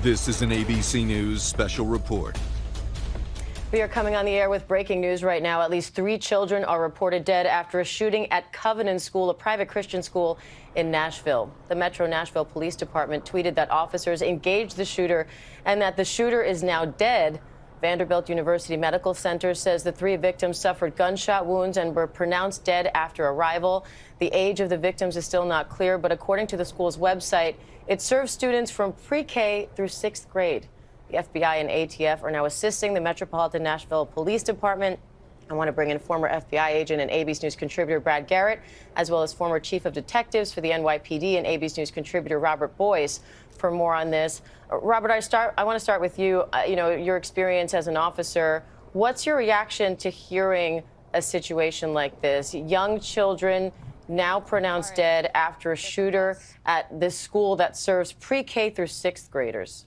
This is an ABC News special report. We are coming on the air with breaking news right now. At least 3 children are reported dead after a shooting at Covenant School, a private Christian school in Nashville. The Metro Nashville Police Department tweeted that officers engaged the shooter and that the shooter is now dead. Vanderbilt University Medical Center says the 3 victims suffered gunshot wounds and were pronounced dead after arrival. The age of the victims is still not clear, but according to the school's website, it serves students from pre-K through 6th grade. The FBI and ATF are now assisting the Metropolitan Nashville Police Department. I want to bring in former FBI agent and ABC News contributor Brad Garrett, as well as former chief of detectives for the NYPD and ABC News contributor Robert Boyce for more on this. Robert, I want to start with you. Your experience as an officer. What's your reaction to hearing a situation like this? Young children now pronounced dead after a shooter at this school that serves pre-K through 6th graders.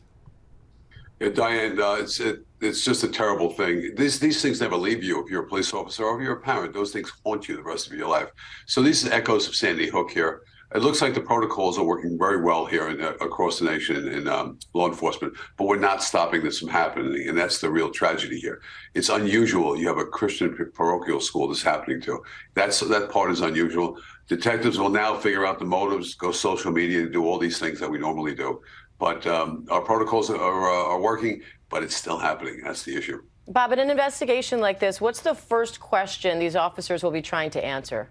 Yeah, Diane, it's just a terrible thing. These things never leave you if you're a police officer or if you're a parent. Those things haunt you the rest of your life. So these are echoes of Sandy Hook here. It looks like the protocols are working very well here across the nation in law enforcement, but we're not stopping this from happening, and that's the real tragedy here. It's unusual. You have a Christian parochial school this happening to. That part is unusual. Detectives will now figure out the motives, go social media, and do all these things that we normally do. But our protocols are working, but it's still happening. That's the issue. Bob, in an investigation like this, what's the first question these officers will be trying to answer?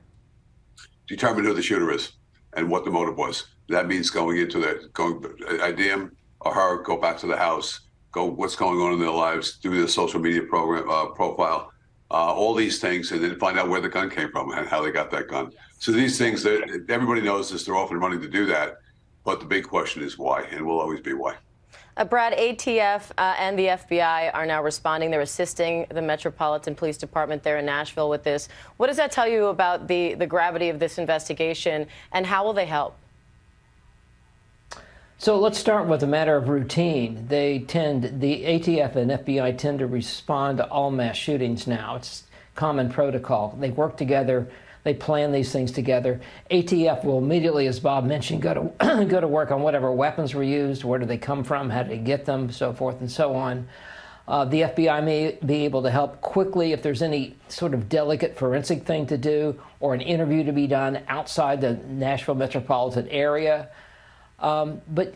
Determine who the shooter is and what the motive was. That means going ID him or her, go back to the house, go what's going on in their lives, do the social media profile, all these things, and then find out where the gun came from and how they got that gun. So these things, that everybody knows this, they're often running to do that. But the big question is why, and will always be why. Brad, ATF and the FBI are now responding. They're assisting the Metropolitan Police Department there in Nashville with this. What does that tell you about the gravity of this investigation, and how will they help? So let's start with a matter of routine. The ATF and FBI tend to respond to all mass shootings now. It's common protocol. They work together. They plan these things together. ATF will immediately, as Bob mentioned, go to work on whatever weapons were used, where do they come from, how did they get them, so forth and so on. The FBI may be able to help quickly if there's any sort of delicate forensic thing to do or an interview to be done outside the Nashville metropolitan area. But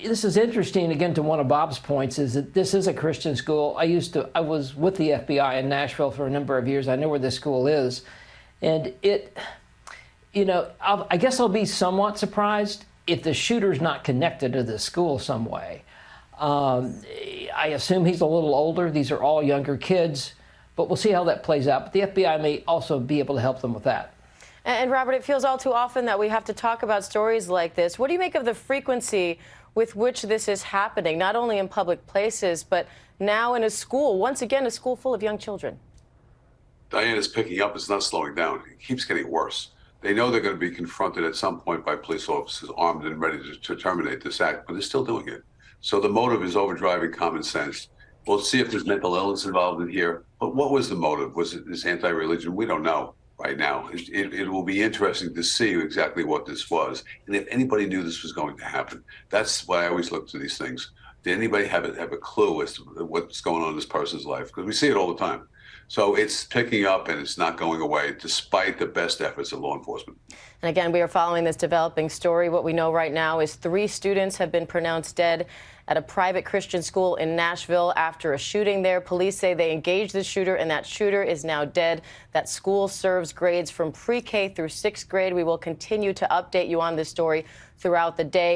this is interesting, again, to one of Bob's points, is that this is a Christian school. I was with the FBI in Nashville for a number of years. I know where this school is. And I guess I'll be somewhat surprised if the shooter's not connected to the school some way. I assume he's a little older. These are all younger kids, but we'll see how that plays out. But the FBI may also be able to help them with that. And Robert, it feels all too often that we have to talk about stories like this. What do you make of the frequency with which this is happening, not only in public places, but now in a school, once again, a school full of young children? Diane is picking up. It's not slowing down. It keeps getting worse. They know they're going to be confronted at some point by police officers armed and ready to terminate this act, but they're still doing it. So the motive is overdriving common sense. We'll see if there's mental illness involved in here. But what was the motive? Was it this anti-religion? We don't know right now. It will be interesting to see exactly what this was. And if anybody knew this was going to happen, that's why I always look to these things. Did anybody have a clue as to what's going on in this person's life? Because we see it all the time. So it's picking up and it's not going away, despite the best efforts of law enforcement. And again, we are following this developing story. What we know right now is 3 students have been pronounced dead at a private Christian school in Nashville after a shooting there. Police say they engaged the shooter, and that shooter is now dead. That school serves grades from pre-K through 6th grade. We will continue to update you on this story throughout the day.